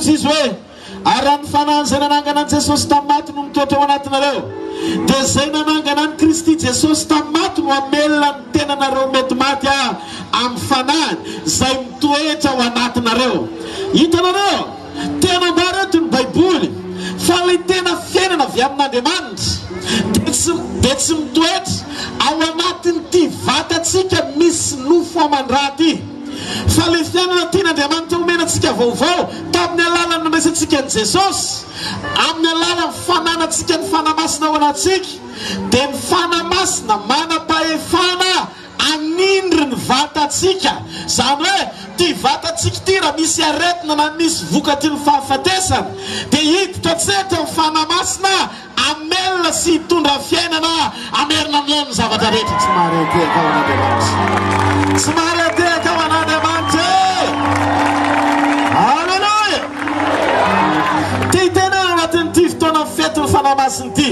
izy hoe arany fanahy zay nanangana an Jesosy tamaty no mitoetra ao anatinareo dia zay nanangana an Kristy Jesosy tamaty no amelona ny tenanareo mety maty amin'ny fanahiny zay mitoetra ao anatinareo. Hitanareo tena mbareto ny Baiboly fa ilay tena fiainana avy amin'Andriamanitra dia tsy mitoetra ao anatin'ity vatatsika misy nofo aman-draty. Fa ilay fiainana tian'Andriamanitra omenantsika vaovao tamin'ny alalany nandraisantsika ny Jesosy, amin'ny alalany fananatsika ny fanamasina ao anatsika, dia ny fanamasina manam-pahefana anindry ny vatatsika. Zany hoe ty vatatsika ty raha misy aretina na misy vokatry ny fahafatesana dia hiditra tsetra ny fanamasina amelona sy hitondra fiainana amerina amin'ny zavatra rehetra. Tsy mahareteka ao an'Andriamanitra, tsy mahareteka ao an'Andriamanitra. Halleluja. Ty tena anatin'ity fotoana fety ny fanamasina ity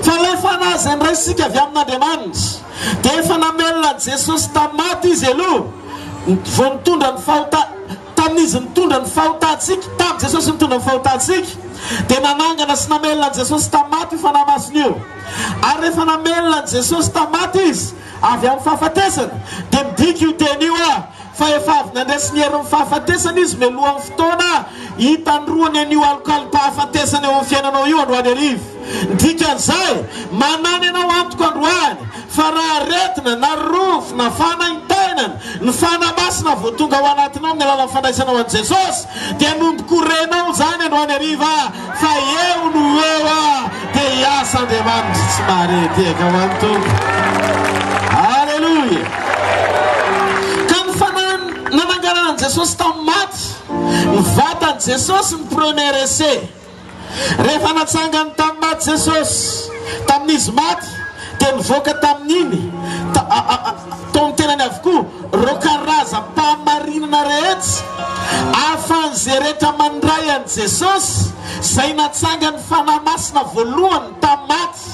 fa ilay fanahy zay ndraisika avy amin'Andriamanitra dia efa namelona Jesosy tamaty izy aloha vao nitondra ny tamin'izy nitondra ny fahotantsika tamin'ny Jesosy nitondra ny fahotantsika dia nanangana sy namelona Jesosy tamaty io fanamasina io. Ary rehefa namelona Jesosy tamaty izy avy amin'ny fahafatesana dia midika io teny io fa efa avy nandresy ny herin'ny fahafatesana izy mialohan'ny fotoana hitandroany an'io alokalompahafatesana eo amin'ny fiainanao io androany arivo. Dikan'izay manany ianao antoko androany fa raha aretina na rofo na fanaintainana ny fanamasina vao tonga ao anatinao amin'ny alalan'ny fandraisanao an' Jesosy dia nombokorenao zany androany ariva fa eo no eo dia hiasa Andriamanitra tsy mahareteka ho an'ny tompo. Halleluja. Ka ny fanahy nananganana an' Jesosy tamin'ny maty ny vatan' Jesosy ny premier essai. Rehefa natsangany tamin'ny maty Jesosy tamin'izy maty dia nivoaka tamin'iny tao ny tenany avokoa reo karazam-pahamarinana rehetra ahafahan'izay rehetra mandray an' Jesosy zay natsangany fanamasina voalohany tamin'ny maty.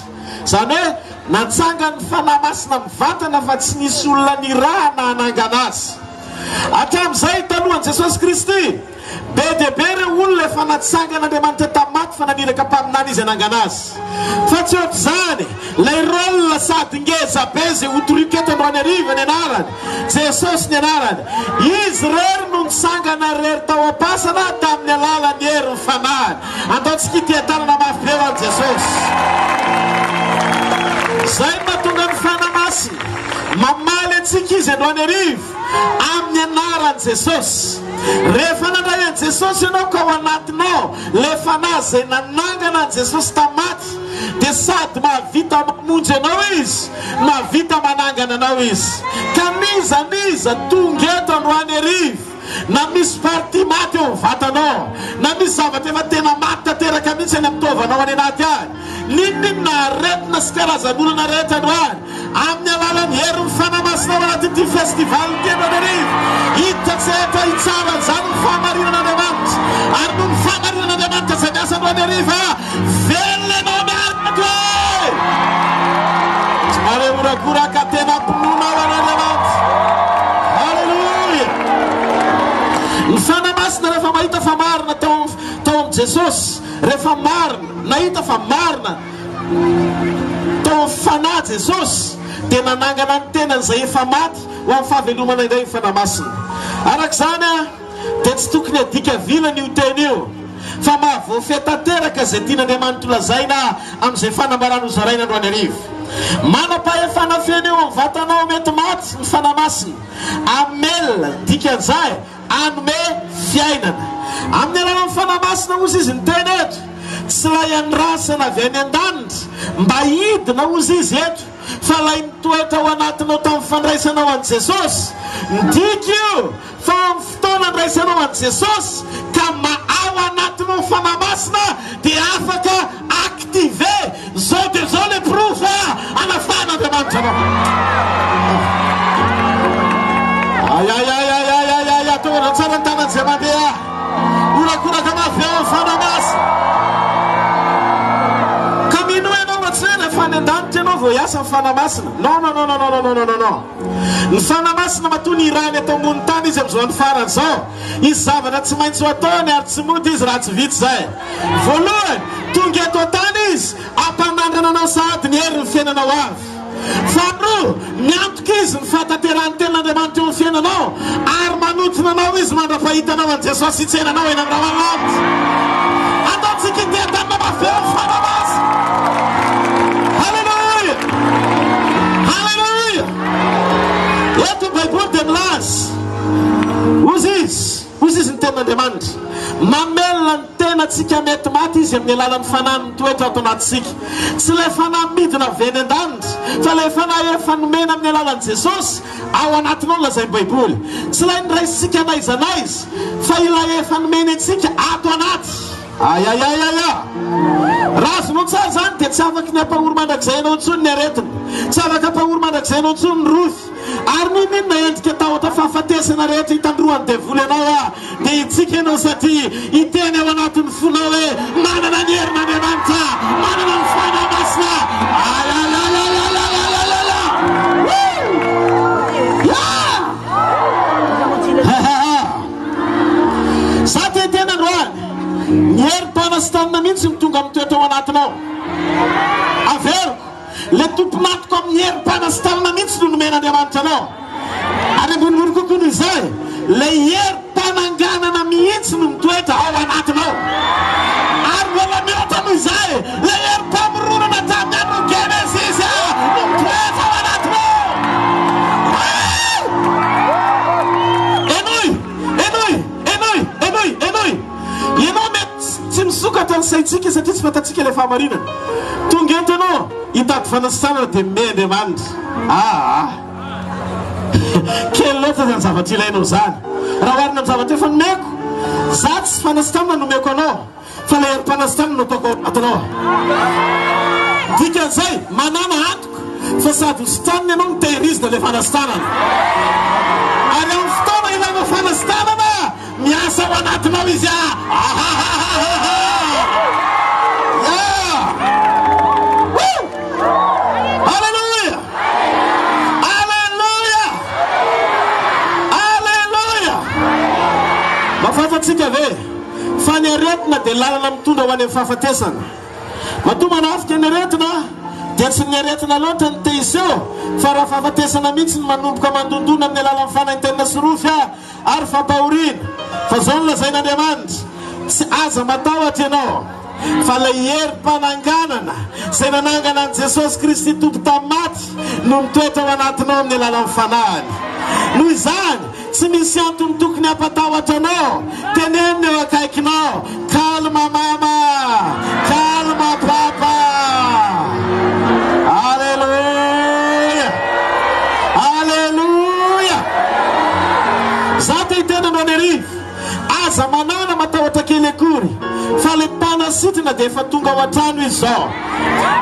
Zany hoe natsangany fanamasina mivantana fa tsy nisy olona ny raha na hanangana azy. Hatramin'izay talohan'i Jesosy Kristy be dia be ireo olona efa natsangan'Andriamanitra tamaty fa naniraka mpaminany izy hanangana azy. Fa tsy ohatr'izany ilay rolona sady ngeza be zay otoriketo androany ariva ny anarany Jesosy ny anarany izy rery no nitsangana rery tao am-pasana tamin'ny alalan'ny herin'ny fanahiny. Ataontsika ity tanana mafy be ho an'i Jesosy. Zay mahatonga ny fanamasina mamaly antsika izy androany arivo amin'ny anaran'i Jesosy. Rehefa nandray an' Jesosy ianao ka ao anatinao le fanahy zay nanangana an' Jesosy tamaty dia sady mahavita mamonjy anao izy mahavita manangana anao izy. Ka niza tonga eto androany arivo na misy parti maty eo vatanao na misy zavatra efa tena maty tanteraka mihitsy any amitaovanao any anaty any ninona aretina sy karazan'olona rehetra androany amin'ny alalan'ny herin'ny fanamasina ao anatin'ity festival tena andrivo hiditra tsetra hitsara zany ny fahamarinan'Andriamanitra ary no ny fahamarinan'Andriamanitra zay miasa androany ariva velona anao miaraka tsy mare orakoraka tena mpinoana ao an'Andriamanitra. Halleluja. Ny fanamasina rehefa mahita fa marina tao amin'ny Jesosy rehefa marina nahita fa marina tao amin'ny fanahy Jesosy dia nanangana ny tenan'izay efa maty ho amin'ny fahavelomana indray ny fanamasina. Arak'izany dia tsy tokony adika vilana io teny io fa mahavoafetanteraka zay tian'Andriamanitra lazaina amin'izay fanambarana ho zaraina androany arivo. Manam-pahefana feny eo amin'ny vatanao mety maty ny fanamasina amelona dikan'izay anome fiainana amin'ny alalan'ny fanamasina ozy izy ny teny eto tsy lay andrasana avy any an-danitra mba hidina ozy izy eto fa lay nitoetra ao anatinao tamin'ny fandraisanao an' Jesosy. Ndika io fa amin'ny fotoana andraisanao an' Jesosy ka ao anatinao fanamasina dia afaka active zao dia zao le proof anafan'Andriamanitra anao. Tonga tsara ny tanany zay mandeha orakoraka mafy ao amin'ny fanamasina ka mino ianao tsy hoe rehefa any an-danitra ianao voiasa ny fanamasina. Non. Ny fanamasina matony irany atao ambony tany izy amin'izao ny farany zao. Izy zavatra tsy maintsy ho ataony ary tsy mody izy raha tsy vitsy zay. Voalohany, tonga eto tany izy ampanandrana anao sahady ny hery ny fiainanao avy. Faharoa, miantoka izy ny fataterany tenin'Andriamanitra eo amin'ny fiainanao ary manotona anao izy mandra-pahitanao an' Jesosy hitsenanao eny amin'ny rahalanitra. Ataontsika ity an-tanina mafeo ny fanamasina. Halleluja. Eto Baiboly dia milaza ozy izy ny tenin'Andriamanitra mamelona ny tenatsika mety maty izy amin'ny alalan'ny fanahy ny toetra ato anatsika. Tsy ilay fanahy midina avy eny an-danitra fa ilay fanahy efa nomena amin'ny alalan'i Jesosy ao anatinao lazay Baiboly. Tsy ilay niraisitsika anaiza fa ilay efa nomena antsika ato anaty. Raha azonao tsara zany dia tsy afaka ny ampahory mandrakizay anao intsony ny aretina, tsy afaka ampahory mandrakizay anao intsony ny rofy. Ary ninona endrika tahotra fahafatesana rehetra hitandroany devoly anao dia itsika ianao satria hiteny ao anatin'ny fonao hoe manana ny herin'Andriamanitra, manana ny fanamasina. Za te tena androany ny herim-panastanana mihitsy mitonga amin'ny toetra ao anatinao. Avero, le tomponatoko amin'ny herim-panastanana mihitsy no nomen'Andriamanitra anao. Ary ambonimbony kokoa noho izay, le herim-pananganana mihitsy no mitoetra ao anatinao. Ary mbola mihoatra noho izay, le herim-pamoronana tamin'ny andron'ny Genesisy no mitoetra ao anatinao. Ianao mety tsy misokatra ny saitsika satria tsy fantatsika ilay fahamarinana. Tonga eto ianao hitady fanasanana dia mey Andriamanitra. Kely loatra zany zavatra ilainao zany. Raha oharina amin'ny zavatra efa nomeko, za tsy fanasanana nomeko anao fa ilay herim-panasanana no ataoko atanao. Dikan'izay manana antoka fa sady hositraniny ianao ny tehirizina ilay fanasanana. Ary amin'ny fotoana ilaina fanasanana miasa ao anatinao izy. Mafafatsika ve fa ny aretina dia lalana mitondra ho any amin'ny fahafatesana. Matoma manafika ny aretina dia tsy ny aretina loatra ny tehiseo fa raha fahafatesana mihitsy ny manomboka mandondona amin'ny alalan'ny fanahintenina sy rofy ary fampahoriana. Fa zao no lazain'Andriamanitra, tsy aza matahotra ianao fa ilay herim-pananganana izay nanangana an' Jesosy Kristy tompo tamin'ny maty no mitoetra ao anatinao amin'ny alalan'ny fanahiny. Noho izany tsy misy antony tokony hampatahotra anao. Tenenina eo akaikinao, kalma mama, kalma papa. Alleluja, alleluja. Za te hitena anao ny arivo, aza manana matahotra kely akory fa le mpanasitrana dia efa tonga ao an-trano izy zao.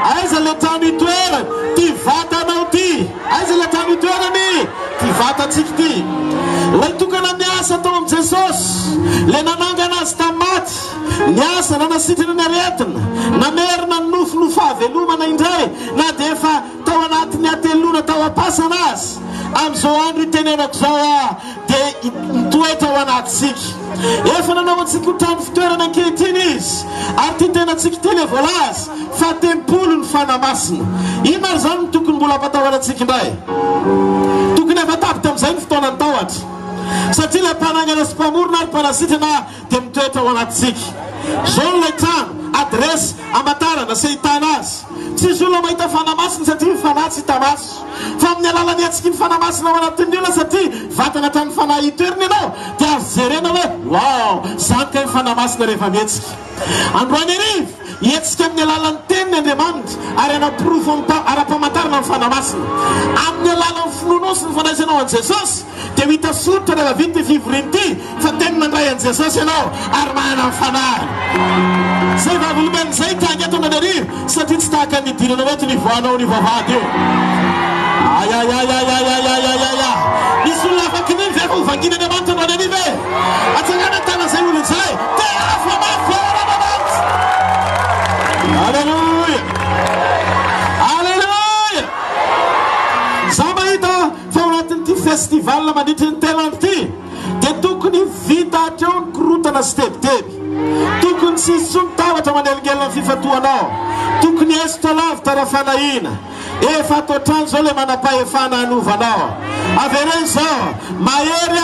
Aiza le trano itoerany? Ty vatanao ty. Aiza le trano itoerany? Ty vatantsika ty. Lay tokana niasa tao amin'i Jesosy, le nanangana azy tamin'ny maty, niasa nanasitrana ny aretina, namerina ny nofonofo havelomana indray, na dia efa tao anatin'ny atelona tao ampasana azy. Amin'izao andro itenenako zao dia mitoetra ao anatsika. Efa nanao antsika ho trano fitoerana ankehitriny izy, ary ty tenatsika ty le voalaza fa tempolo ny fanamasina. Ino ary zany no tokony mbola ampatahorantsika indray? Tokony efa tapitra amin'izay ny fotoana ny tahotra, satria ilay mpanangana sy mpamorona ary mpanasitrana dia mitoetra ao anatsika. Zao ilay trano adresy amatarana sy ahitana azy. Tsy izy olona mahita fanamasina satria fanahy tsy hita maso, fa amin'ny alalany antsika ny fanamasina ao anatin'ny olona satria vatana trano fanahy itoerina ianao dia azo jerena hoe wow, zany ka ny fanamasina rehefa mihetsika. Androany arivo hetsika amin'ny alalan'ny teniny Andriamanitra ary anaprofo ara-pamantarana ny fanamasina. Amin'ny alalan'ny finoana sy ny fanaisanao an' Jesosy dia hita soritra rehefa vita ty fivoriana ity fa teny mandray an' Jesosy ianao ary manana ny fanahy. Zay vavolombelona zay tangy eto Antananarivo satria tsy tahaka ny idirana hoe ny voanao ny vavahady io. Misy olona afaky niny ve fa hovangina Andriamanitra Antananarivo e? Atsangana tana zay olona zay dia afa mafy. Alleluja, alleluja. alina mandritra ny tena ity dia tokony vita hatreo ny korotana sy tebiteby. Tokony sisy tsy mitavatra manelingelina ny fifatoanao. Tokony esotra lavitra raha fanahina. Efa atao trano zao le manam-pahefana hanovanao. Avereny zao mahery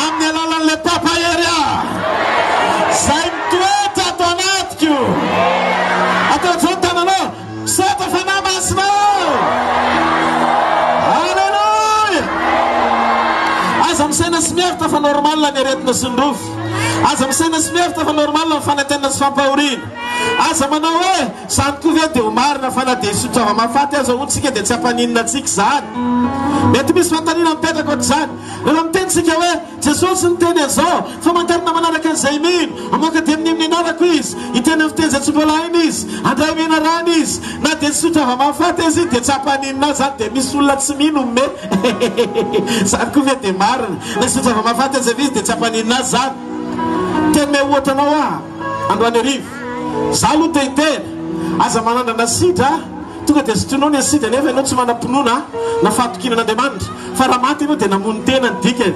amin'ny alalan'le papahery zay mitoetra ato anatiko. Atao zao tananao seta fanahy masinao. Halleluja. Aza misaina sy miavitra fa normal ny aretina sy ny rofo. Aza misaina sy miavitra fa normal ny fanantenana sy fampahoriana. Aza manao hoe zany koa ve dia ho marina fa na dia sotrava mafaty aza ontsika dia tsy hampaninina antsika zany. Mety misy fantanina mipetraka ohatr'izany. Rehefa mitenitsika hoe Jesosy niteny an'izao fa mantarina manaraka an'izay mino amoaka dia amin'ny anarako izy hiteny amin'ny fiteny izay tsy mbola hainy izy andray mena rano izy na dia tsy sotrava mafaty izy dia tsy hampaninina zany dia misy olona tsy mino me. Zany koa ve dia marina na sotrava mafaty aza izy dia tsy hampaninina zany. Teny me ohatra androany arivo za aloha tehiteny aza manandrana sidra tonga dia sotroinao ny asidra nefa ianao tsy manam-pinoana na fahatokinan'Andriamanitra fa raha maty ianao dia namono tena ny dikany.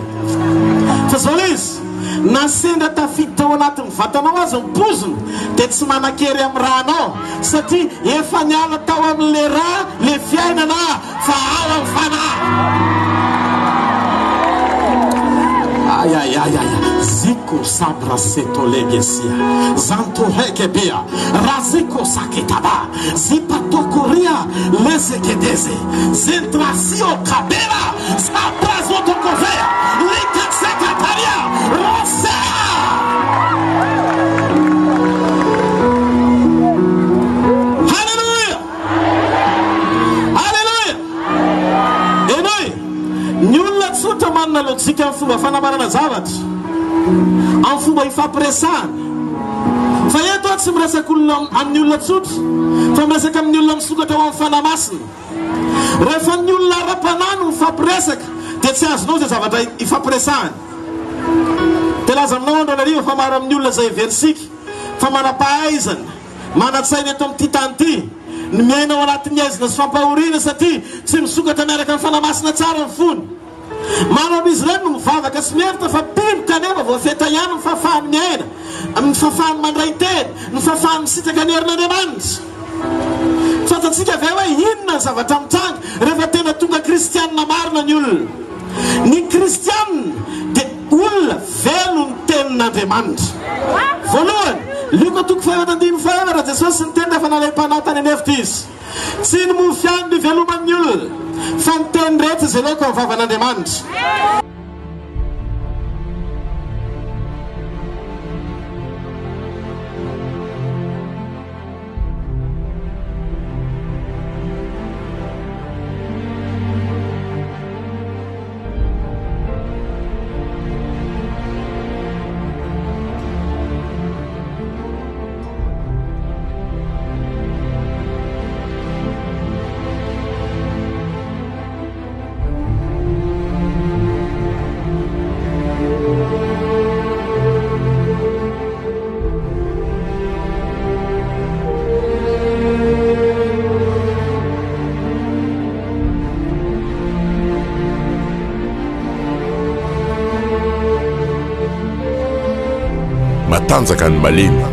Fa zao izy nasendra tafiditra ao anatin'ny vatanao azy mipozona dia tsy manan-kery amin'ny rahanao satria efa niala tao amin'le raha le fiainana fa ao amin'ny fanahy. Ziko sabra seto legesia zanto hekebea raziko saketaba zipatokoria lezekedeze zentrasio kabela saprazotokovea likasekataria rosea. Halleluja. Halleluja. Enoi ny olona tsotra manana lojika amin'ny fomba fanamarana zavatra amin'ny fomba ifampiresahana. Fa eto tsy miresaka olona amin'ny olona tsotra fa miresaka amin'ny olona misokatra ao amin'ny fanamasina. Rehefa ny olona ara-panahy no mifampiresaka dia tsy azonao zay zavatra ifampiresahana. Dia laza aminao andro anarivo fa maro amin'ny olona izay versika fa manam-pahaizana manan-tsaina eto amin'ity tany ity ny miaina ao anatin'ny aizina sy fampahoriana satria tsy misokatra miaraka amin'ny fanamasina tsara ny fony. Maro amin'izy ireny no mivavaka sy mihevitra fa pimboka nefa voafeta ihany ny fahafahany miaina, ny fahafahany mandray teny, ny fahafahany misitraka ny herin'Andriamanitra. Fantatsika ve hoe inona ny zavatra mitranga rehefa tena tonga kristianina marina ny olona. Ny kristianina dia olona velo ny tenin'Andriamanitra. Voalohany Luka toko fahafatandimy fahavara Jesosy niteny rehefa nalay-panahy tany anefitra izy tsy ny mofiany ny veloman'ny olona fa ny teny rehetra izay laoka amin'ny vavan'Andriamanitra. Matanjaka ny malemy